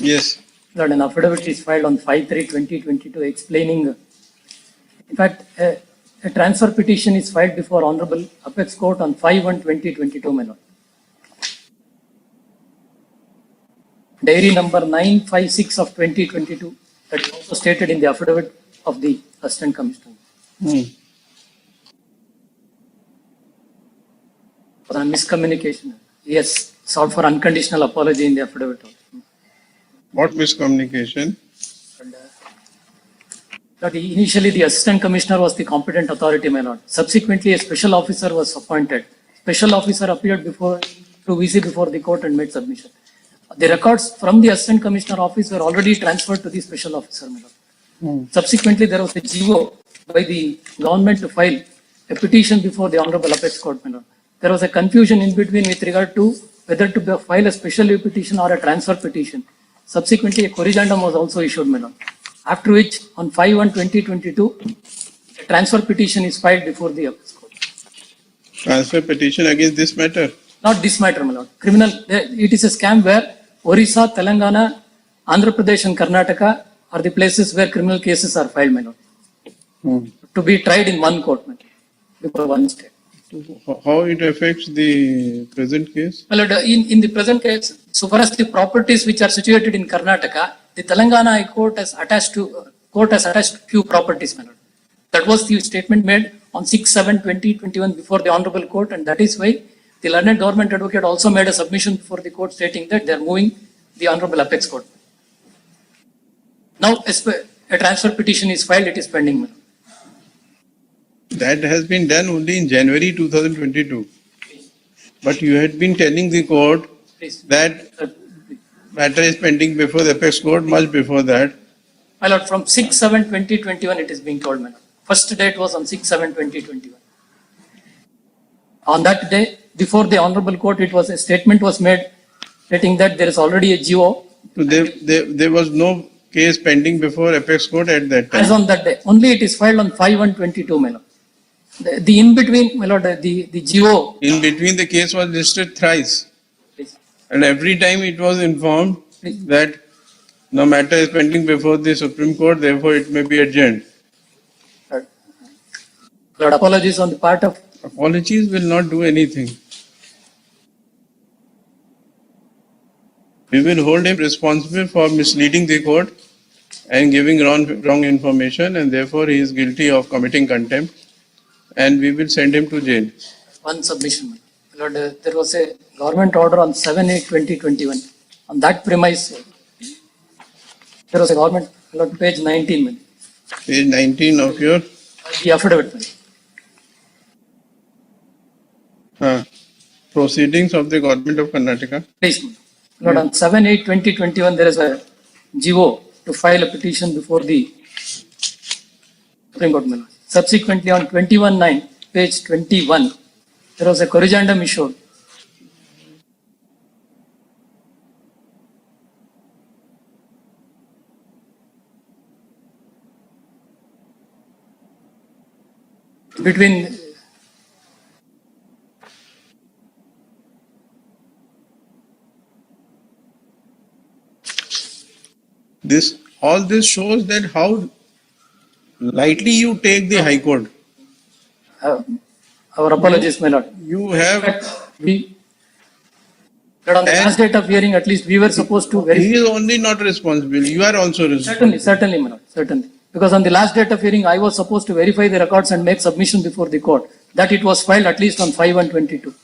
Yes. That an affidavit is filed on 5/3/2022 explaining, in fact, a transfer petition is filed before Honorable Apex Court on 5/1/2022, my lord. Diary number 956 of 2022, that is also stated in the affidavit of the Assistant Commissioner. For a miscommunication. Yes, sought for unconditional apology in the affidavit. What miscommunication? That initially the Assistant Commissioner was the competent authority, my lord. Subsequently, a special officer was appointed. Special officer appeared before to VC before the court and made submission. The records from the Assistant Commissioner office were already transferred to the special officer, my lord. Subsequently, there was a GO by the government to file a petition before the Honorable Apex Court, my lord. There was a confusion in between with regard to whether to file a special leave petition or a transfer petition. Subsequently, a corrigendum was also issued, my lord. After which, on 5/1/2022, a transfer petition is filed before the Apex Court. Transfer petition against this matter? Not this matter, my lord. Criminal, it is a scam where Orissa, Telangana, Andhra Pradesh and Karnataka are the places where criminal cases are filed, my lord. To be tried in one court, my lord, before one state. How it affects the present case? Well, in the present case, so far as the properties which are situated in Karnataka, the Telangana High Court has attached few properties, my lord. That was the statement made on 6/7/2021 before the Honorable Court, and that is why the learned government advocate also made a submission before the court stating that they are moving the Honorable Apex Court. Now, a transfer petition is filed, it is pending, my lord. That has been done only in January 2022. But you had been telling the court that matter is pending before the Apex Court much before that. My lord, from 6/7/2021 it is being told, my lord. First date was on 6/7/2021. On that day, before the Honorable Court, a statement was made stating that there is already a GO. So there was no case pending before Apex Court at that time. As on that day. Only it is filed on 5/1/22, my lord. The in between, my lord, the GO. In between, the case was listed thrice. Please. And every time it was informed that no matter is pending before the Supreme Court, therefore it may be adjourned. Lord, apologies on the part of. Apologies will not do anything. We will hold him responsible for misleading the court and giving wrong information, and therefore he is guilty of committing contempt, and we will send him to jail. One submission, my lord. There was a government order on 7/8/2021. On that premise, there was a government, my lord, page 19, my lord. Page 19 of your The affidavit, my lord. Proceedings of the government of Karnataka. Please, my lord, on 7/8/2021, there is a GO to file a petition before the Supreme Court, my lord. Subsequently, on 21/9, page 21, there was a corrigendum issued. Between all this shows that how lightly you take the High Court. Our apologies, my lord. You have. But on the last date of hearing, at least we were supposed to verify. He is only not responsible. You are also responsible. Certainly, my lord. Certainly. Because on the last date of hearing, I was supposed to verify the records and make submission before the court. That it was filed at least on 5/1/22.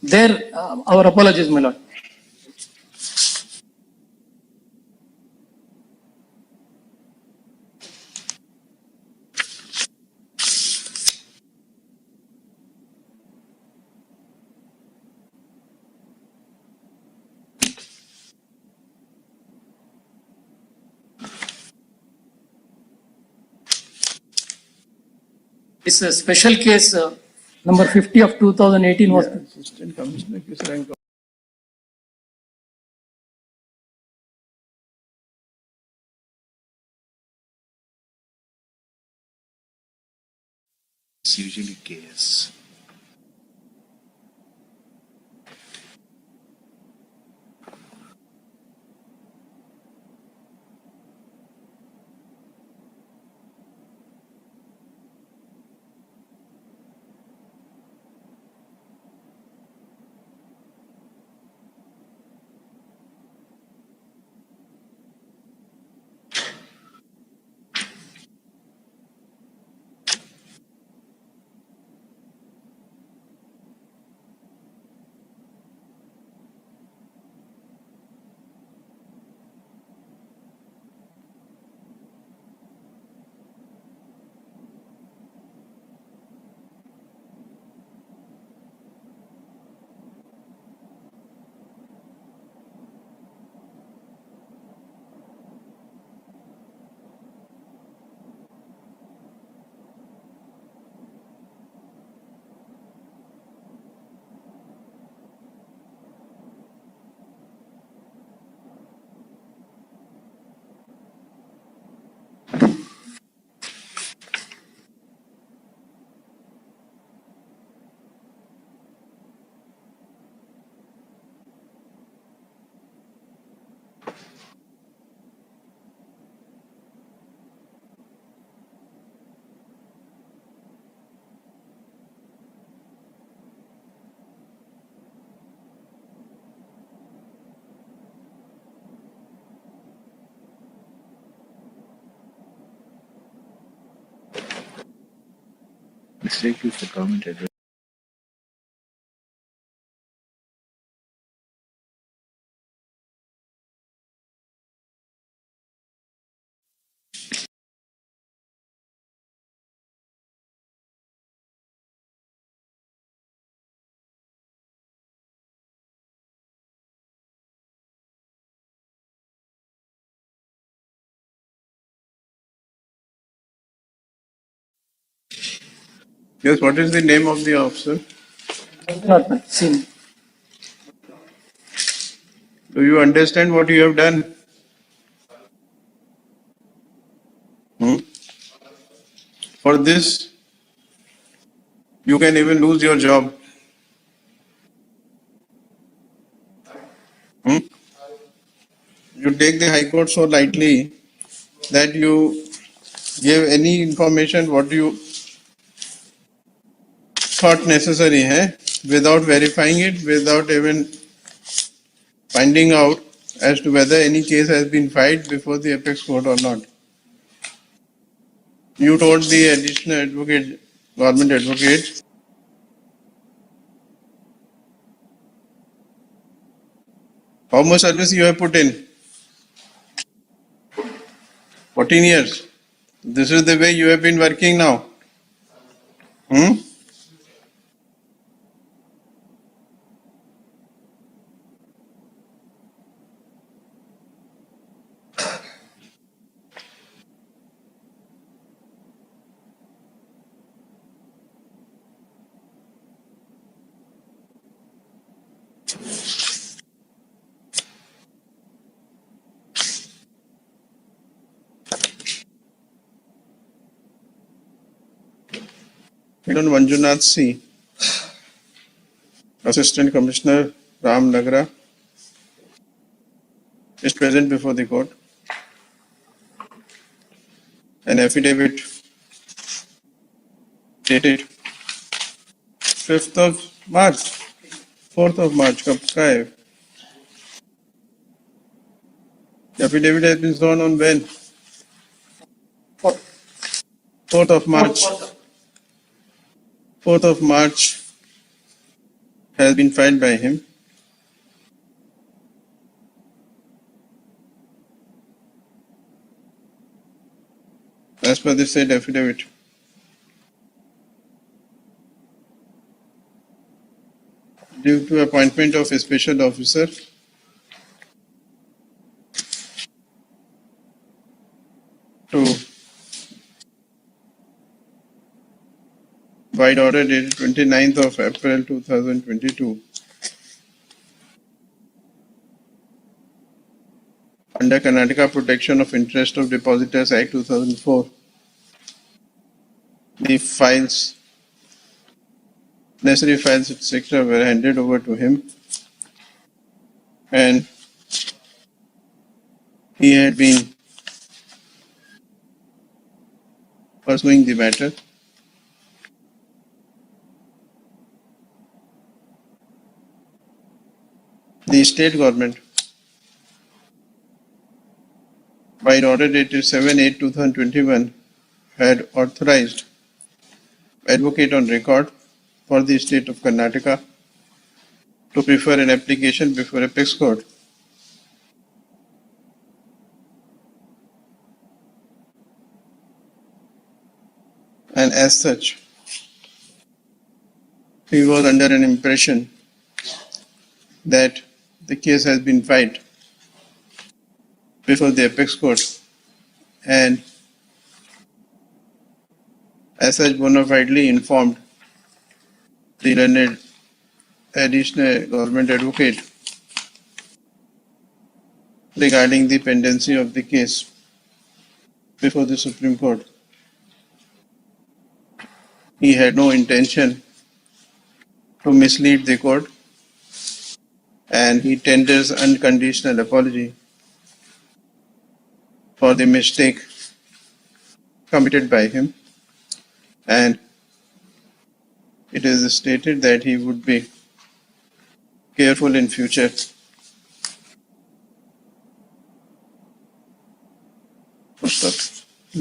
There, our apologies, my lord. This special case number 50 of 2018 was. Assistant Commissioner, किस rank का? It's usually case. Mistake is the government advertising. Yes, what is the name of the officer? Not seen. Do you understand what you have done? Hmm? For this, you can even lose your job. Hmm? You take the High Court so lightly that you give any information what you thought necessary, without verifying it, without even finding out as to whether any case has been filed before the apex court or not. You told the additional advocate, government advocate, how much service you have put in? 14 years. This is the way you have been working now. Hmm? Don Manjunath C, Assistant Commissioner Ram Nagra, is present before the court. An affidavit dated 5th of March, 4th of March, कब का है? The affidavit has been sworn on when? 4th of March. 4th of March has been filed by him. As per the said affidavit, due to appointment of a special officer to by order dated 29th of April 2022 under Karnataka Protection of Interest of Depositors Act 2004, the files, necessary files, etc., were handed over to him, and he had been pursuing the matter. The state government, by order dated 7/8/2021, had authorized advocate on record for the state of Karnataka to prefer an application before apex court, and as such, he was under an impression that the case has been filed before the apex court, and as such bona fidely informed the learned additional government advocate regarding the pendency of the case before the Supreme Court. He had no intention to mislead the court, and he tenders unconditional apology for the mistake committed by him, and it is stated that he would be careful in future.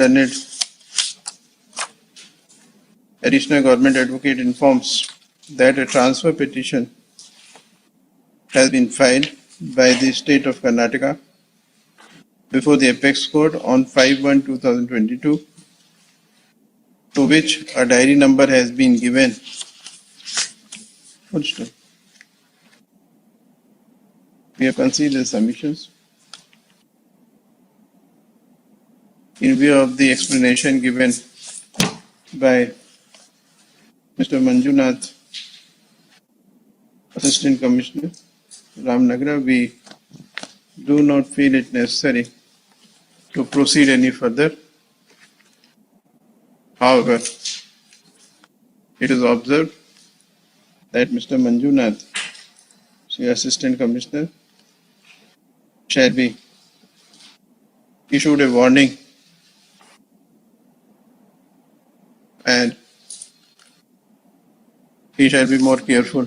Learned additional government advocate informs that a transfer petition has been filed by the state of Karnataka before the Apex Court on 5/1/2022, to which a diary number has been given. Full stop. We have considered the submissions. In view of the explanation given by Mr. Manjunath, Assistant Commissioner, Ramnagar, we do not feel it necessary to proceed any further. However, it is observed that Mr. Manjunath, the Assistant Commissioner, shall be issued a warning and he shall be more careful